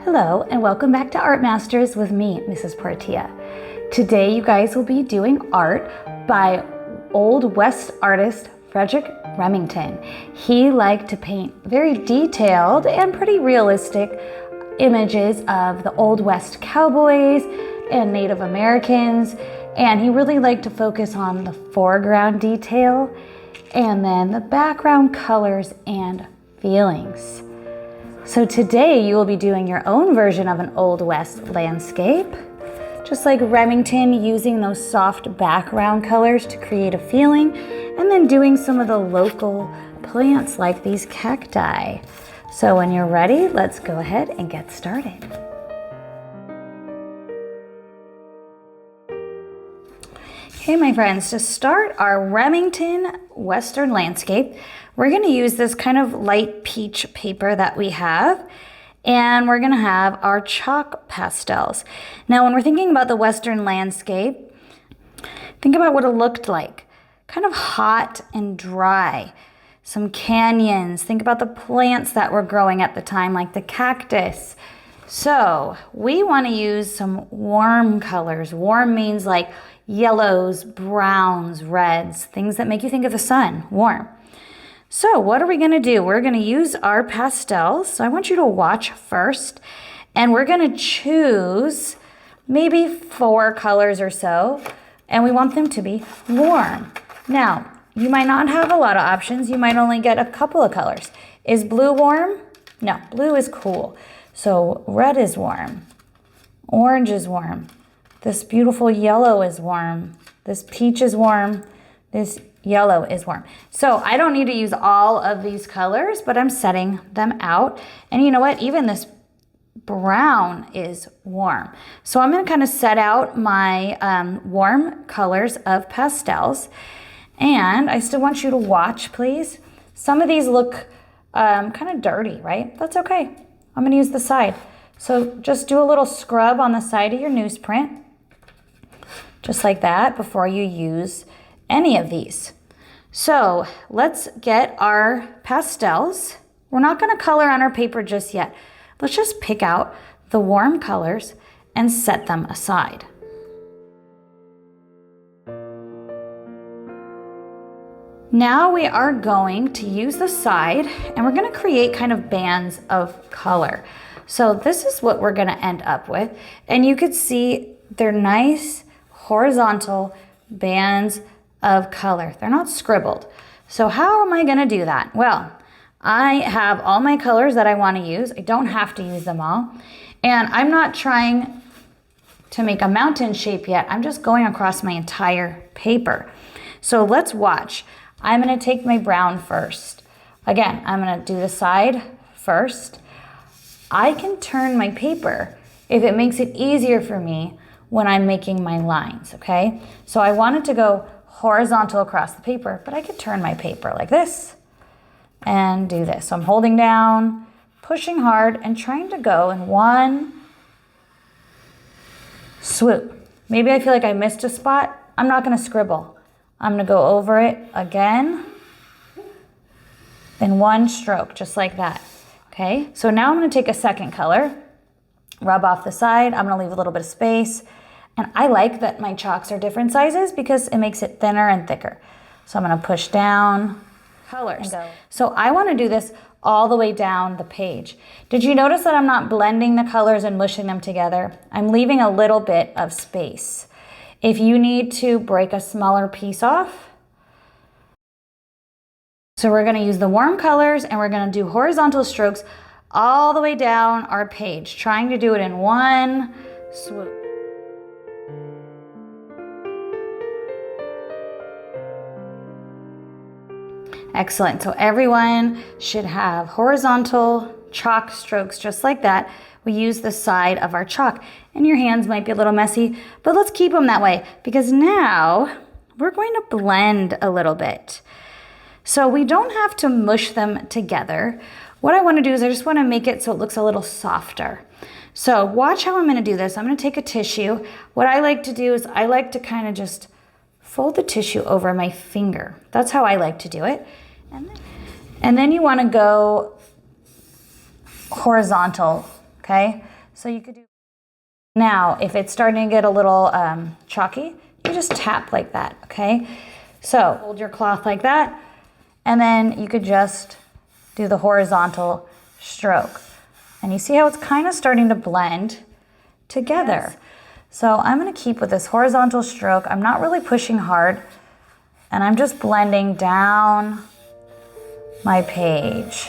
Hello and welcome back to Art Masters with me, Mrs. Portilla. Today you guys will be doing art by Old West artist Frederic Remington. He liked to paint very detailed and pretty realistic images of the Old West cowboys and Native Americans, and he really liked to focus on the foreground detail and then the background colors and feelings. So today you will be doing your own version of an Old West landscape, just like Remington, using those soft background colors to create a feeling, and then doing some of the local plants like these cacti. So when you're ready, let's go ahead and get started. Okay, my friends, to start our Remington Western landscape, we're going to use this kind of light peach paper that we have, and we're going to have our chalk pastels. Now, when we're thinking about the Western landscape, think about what it looked like. Kind of hot and dry. Some canyons. Think about the plants that were growing at the time, like the cactus. So we want to use some warm colors. Warm means like yellows, browns, reds, things that make you think of the sun, warm. So what are we going to do? We're going to use our pastels. So I want you to watch first, and we're going to choose maybe 4 colors or so, and we want them to be warm. Now, you might not have a lot of options. You might only get a couple of colors. Is blue warm? No, blue is cool. So red is warm. Orange is warm. This beautiful yellow is warm. This peach is warm. This yellow is warm. So I don't need to use all of these colors, but I'm setting them out. And you know what? Even this brown is warm. So I'm going to kind of set out my warm colors of pastels. And I still want you to watch, please. Some of these look kind of dirty, right? That's okay. I'm going to use the side. So just do a little scrub on the side of your newsprint, just like that, before you use any of these. So let's get our pastels. We're not going to color on our paper just yet. Let's just pick out the warm colors and set them aside. Now we are going to use the side, and we're going to create kind of bands of color. So this is what we're going to end up with. And you could see they're nice horizontal bands of color. They're not scribbled. So how am I going to do that? Well, I have all my colors that I want to use. I don't have to use them all. And I'm not trying to make a mountain shape yet. I'm just going across my entire paper. So let's watch. I'm going to take my brown first. Again, I'm going to do the side first. I can turn my paper if it makes it easier for me when I'm making my lines, okay? So I wanted to go horizontal across the paper, but I could turn my paper like this and do this. So I'm holding down, pushing hard, and trying to go in one swoop. Maybe I feel like I missed a spot. I'm not going to scribble. I'm going to go over it again in one stroke, just like that. Okay, so now I'm going to take a second color, rub off the side. I'm going to leave a little bit of space. And I like that my chalks are different sizes because it makes it thinner and thicker. So I'm going to push down colors. So I want to do this all the way down the page. Did you notice that I'm not blending the colors and mushing them together? I'm leaving a little bit of space. If you need to break a smaller piece off, so we're going to use the warm colors and we're going to do horizontal strokes all the way down our page, trying to do it in one swoop. Excellent. So everyone should have horizontal chalk strokes just like that. We use the side of our chalk, and your hands might be a little messy, but let's keep them that way because now we're going to blend a little bit. So we don't have to mush them together. What I want to do is I just want to make it so it looks a little softer. So watch how I'm going to do this. I'm going to take a tissue. What I like to do is I like to kind of just fold the tissue over my finger. That's how I like to do it. And then you want to go horizontal okay? So you could do, now if it's starting to get a little chalky, you just tap like that, okay? So hold your cloth like that, and then you could just do the horizontal stroke. And you see how it's kind of starting to blend together. Yes. So I'm gonna keep with this horizontal stroke. I'm not really pushing hard, and I'm just blending down my page.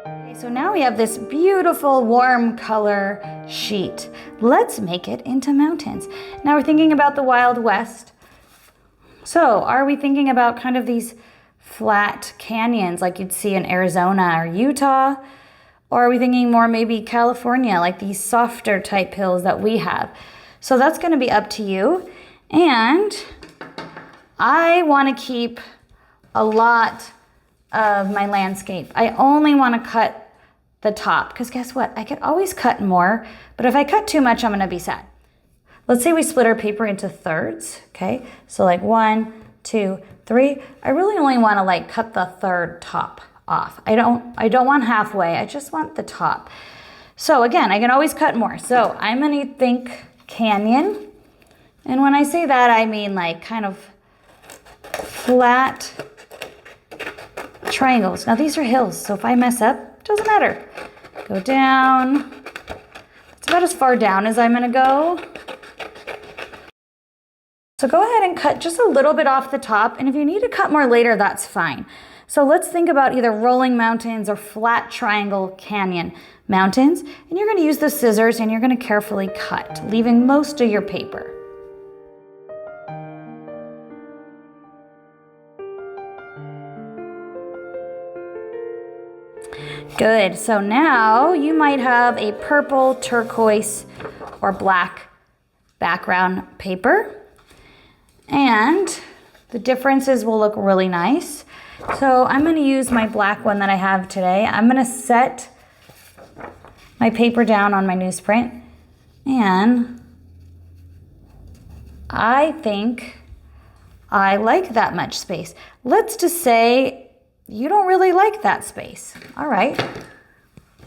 Okay, so now we have this beautiful warm color sheet. Let's make it into mountains. Now we're thinking about the Wild West. So are we thinking about kind of these flat canyons like you'd see in Arizona or Utah? Or are we thinking more maybe California, like these softer type hills that we have? So that's gonna be up to you. And I wanna keep a lot of my landscape. I only wanna cut the top, because guess what? I could always cut more, but if I cut too much, I'm gonna be sad. Let's say we split our paper into thirds, okay? So like 1, 2, 3. I really only want to like cut the third top off. I don't want halfway. I just want the top. So again, I can always cut more. So I'm going to think canyon. And when I say that, I mean like kind of flat triangles. Now these are hills, so if I mess up, it doesn't matter. Go down. It's about as far down as I'm going to go. So go ahead and cut just a little bit off the top, and if you need to cut more later, that's fine. So let's think about either rolling mountains or flat triangle canyon mountains, and you're going to use the scissors and you're going to carefully cut, leaving most of your paper. Good, so now you might have a purple, turquoise, or black background paper. And the differences will look really nice. So I'm going to use my black one that I have today. I'm going to set my paper down on my newsprint. And I think I like that much space. Let's just say you don't really like that space. All right.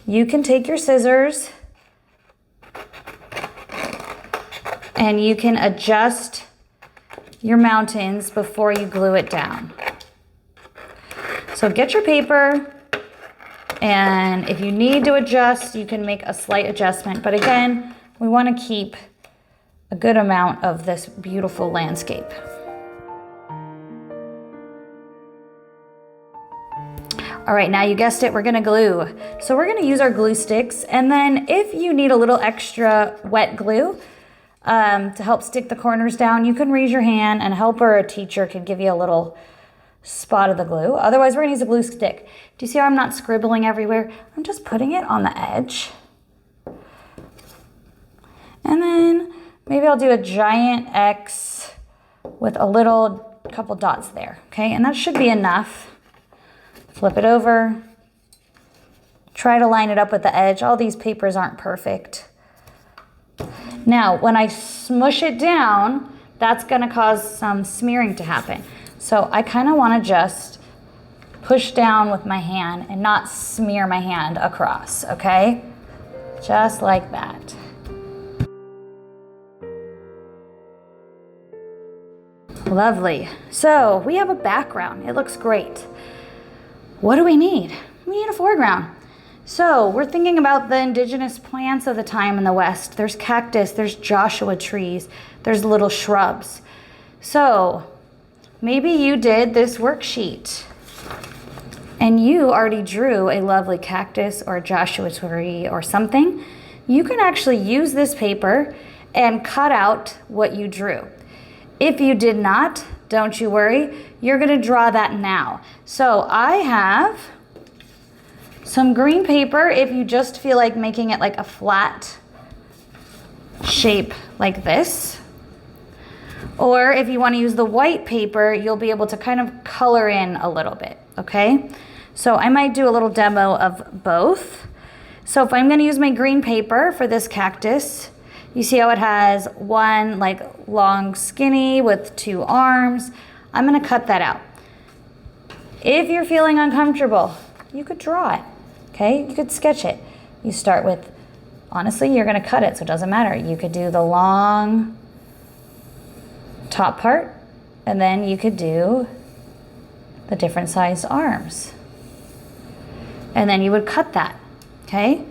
You can take your scissors and you can adjust your mountains before you glue it down. So get your paper, and if you need to adjust, you can make a slight adjustment. But again, we want to keep a good amount of this beautiful landscape. All right, now you guessed it, we're gonna glue. So we're gonna use our glue sticks, and then if you need a little extra wet glue, to help stick the corners down, you can raise your hand, and a helper or a teacher can give you a little spot of the glue. Otherwise, we're gonna use a glue stick. Do you see how I'm not scribbling everywhere? I'm just putting it on the edge. And then maybe I'll do a giant X with a little couple dots there, okay? And that should be enough. Flip it over. Try to line it up with the edge. All these papers aren't perfect. Now, when I smush it down, that's gonna cause some smearing to happen. So I kinda wanna just push down with my hand and not smear my hand across, okay? Just like that. Lovely. So we have a background. It looks great. What do we need? We need a foreground. So we're thinking about the indigenous plants of the time in the West. There's cactus, there's Joshua trees, there's little shrubs. So maybe you did this worksheet and you already drew a lovely cactus or Joshua tree or something. You can actually use this paper and cut out what you drew. If you did not, don't you worry, you're gonna draw that now. So I have some green paper if you just feel like making it like a flat shape like this. Or if you want to use the white paper, you'll be able to kind of color in a little bit, okay? So I might do a little demo of both. So if I'm going to use my green paper for this cactus, you see how it has one like long skinny with two arms. I'm going to cut that out. If you're feeling uncomfortable, you could draw it, okay? You could sketch it. You start with, honestly, you're gonna cut it, so it doesn't matter. You could do the long top part, and then you could do the different sized arms. And then you would cut that, okay?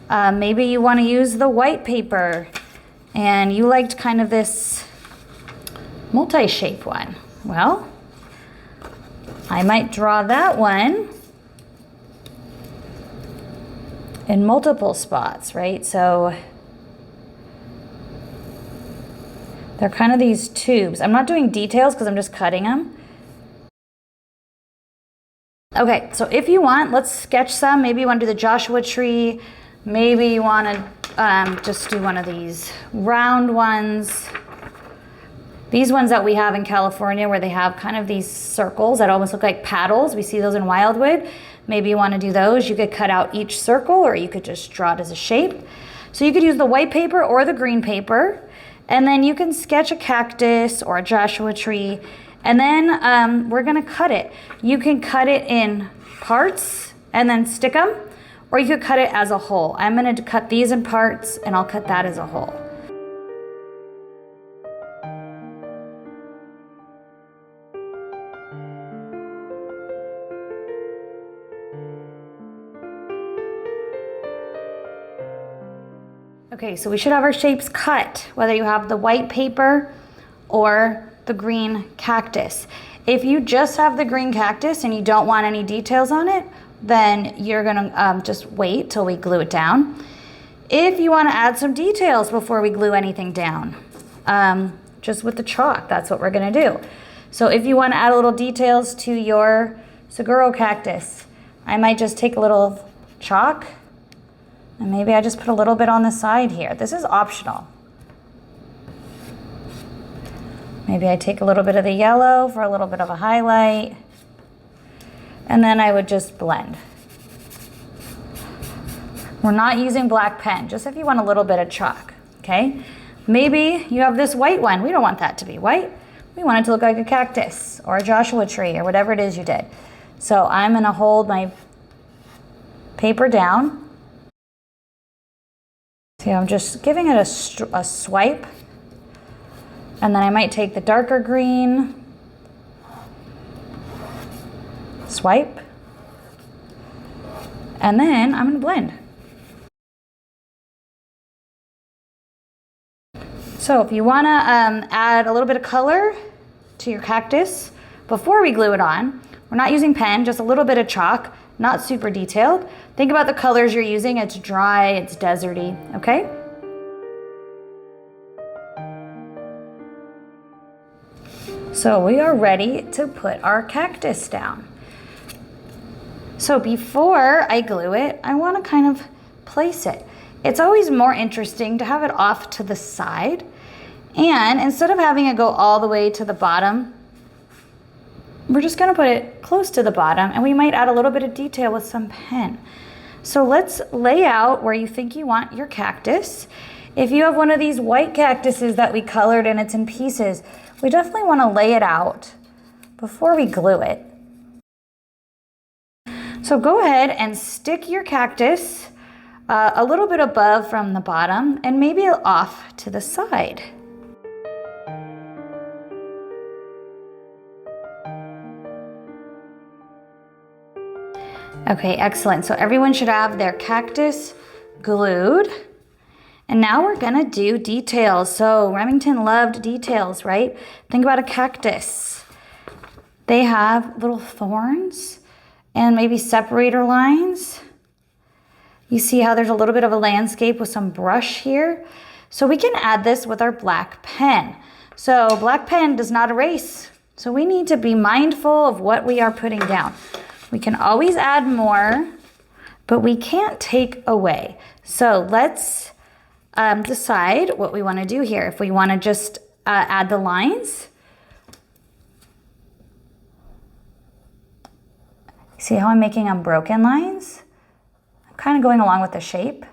Maybe you wanna use the white paper, and you liked kind of this multi-shape one. Well, I might draw that one in multiple spots, right? So they're kind of these tubes. I'm not doing details because I'm just cutting them. Okay, so if you want, let's sketch some. Maybe you want to do the Joshua tree. Maybe you want to just do one of these round ones. These ones that we have in California where they have kind of these circles that almost look like paddles. We see those in Wildwood. Maybe you want to do those. You could cut out each circle or you could just draw it as a shape. So you could use the white paper or the green paper. And then you can sketch a cactus or a Joshua tree. And then we're going to cut it. You can cut it in parts and then stick them. Or you could cut it as a whole. I'm going to cut these in parts and I'll cut that as a whole. Okay, so we should have our shapes cut, whether you have the white paper or the green cactus. If you just have the green cactus and you don't want any details on it, then you're gonna just wait till we glue it down. If you wanna add some details before we glue anything down, just with the chalk, that's what we're gonna do. So if you wanna add a little details to your Seguro cactus, I might just take a little chalk and maybe I just put a little bit on the side here. This is optional. Maybe I take a little bit of the yellow for a little bit of a highlight. And then I would just blend. We're not using black pen, just if you want a little bit of chalk, okay? Maybe you have this white one. We don't want that to be white. We want it to look like a cactus or a Joshua tree or whatever it is you did. So I'm gonna hold my paper down. See, I'm just giving it a swipe. And then I might take the darker green, swipe, and then I'm gonna blend. So if you wanna add a little bit of color to your cactus before we glue it on, we're not using pen, just a little bit of chalk, not super detailed. Think about the colors you're using. It's dry, it's deserty, okay? So we are ready to put our cactus down. So before I glue it, I want to kind of place it. It's always more interesting to have it off to the side. And instead of having it go all the way to the bottom, we're just going to put it close to the bottom and we might add a little bit of detail with some pen. So let's lay out where you think you want your cactus. If you have one of these white cactuses that we colored and it's in pieces, we definitely want to lay it out before we glue it. So go ahead and stick your cactus a little bit above from the bottom and maybe off to the side. Okay, excellent. So everyone should have their cactus glued. And now we're gonna do details. So Remington loved details, right? Think about a cactus. They have little thorns and maybe separator lines. You see how there's a little bit of a landscape with some brush here? So we can add this with our black pen. So black pen does not erase. So we need to be mindful of what we are putting down. We can always add more, but we can't take away. So let's decide what we want to do here. If we want to just add the lines. See how I'm making unbroken lines? I'm kind of going along with the shape.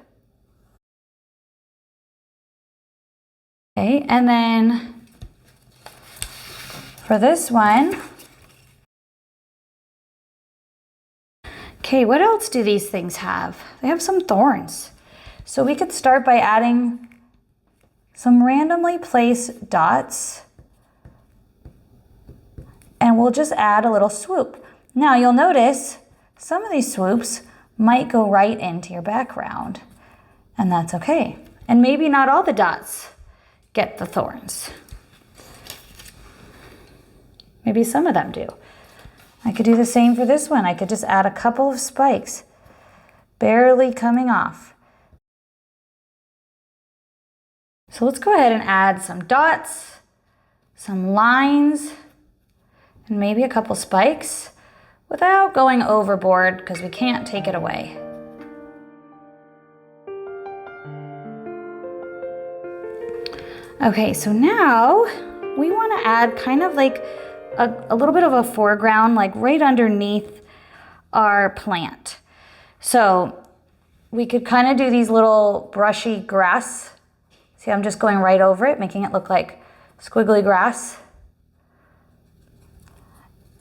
Okay, and then for this one, Okay, what else do these things have? They have some thorns. So we could start by adding some randomly placed dots, and we'll just add a little swoop. Now you'll notice some of these swoops might go right into your background, and that's okay. And maybe not all the dots get the thorns. Maybe some of them do. I could do the same for this one. I could just add a couple of spikes, barely coming off. So let's go ahead and add some dots, some lines, and maybe a couple spikes without going overboard because we can't take it away. Okay, so now we want to add kind of like a little bit of a foreground, like right underneath our plant. So we could kind of do these little brushy grass. See, I'm just going right over it, making it look like squiggly grass.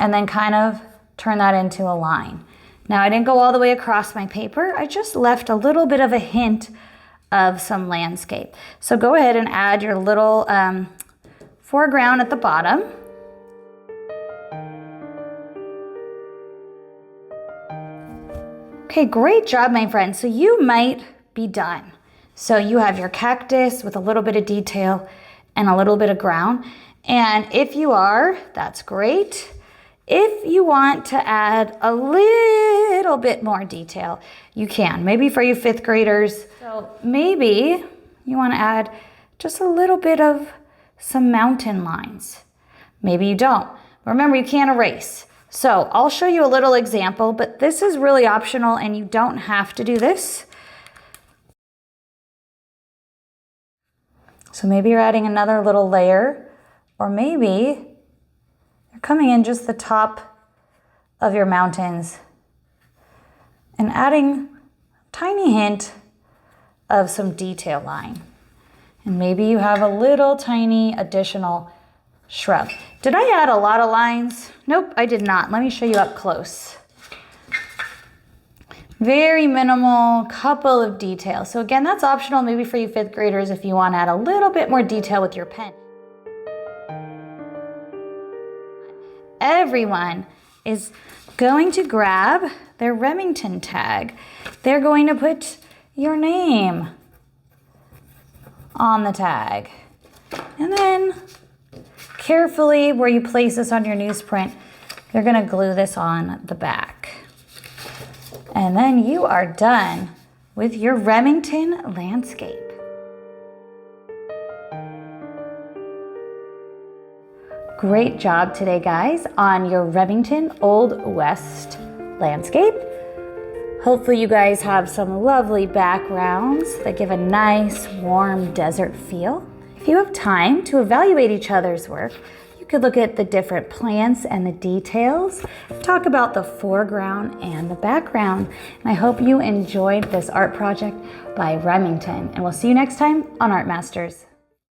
And then kind of turn that into a line. Now I didn't go all the way across my paper. I just left a little bit of a hint of some landscape. So go ahead and add your little foreground at the bottom. Okay, great job, my friends. So you might be done. So you have your cactus with a little bit of detail and a little bit of ground. And if you are, that's great. If you want to add a little bit more detail, you can. Maybe for you 5th graders. So maybe you want to add just a little bit of some mountain lines. Maybe you don't. Remember, you can't erase. So I'll show you a little example, but this is really optional and you don't have to do this. So maybe you're adding another little layer, or maybe you're coming in just the top of your mountains and adding a tiny hint of some detail line. And maybe you have a little tiny additional shrub. Did I add a lot of lines? Nope, I did not. Let me show you up close. Very minimal, couple of details. So again, that's optional maybe for you 5th graders if you want to add a little bit more detail with your pen. Everyone is going to grab their Remington tag. They're going to put your name on the tag. And then carefully, where you place this on your newsprint, you're going to glue this on the back. And then you are done with your Remington landscape. Great job today, guys, on your Remington Old West landscape. Hopefully you guys have some lovely backgrounds that give a nice, warm desert feel. If you have time to evaluate each other's work, you could look at the different plants and the details, talk about the foreground and the background. And I hope you enjoyed this art project by Remington. And we'll see you next time on Art Masters.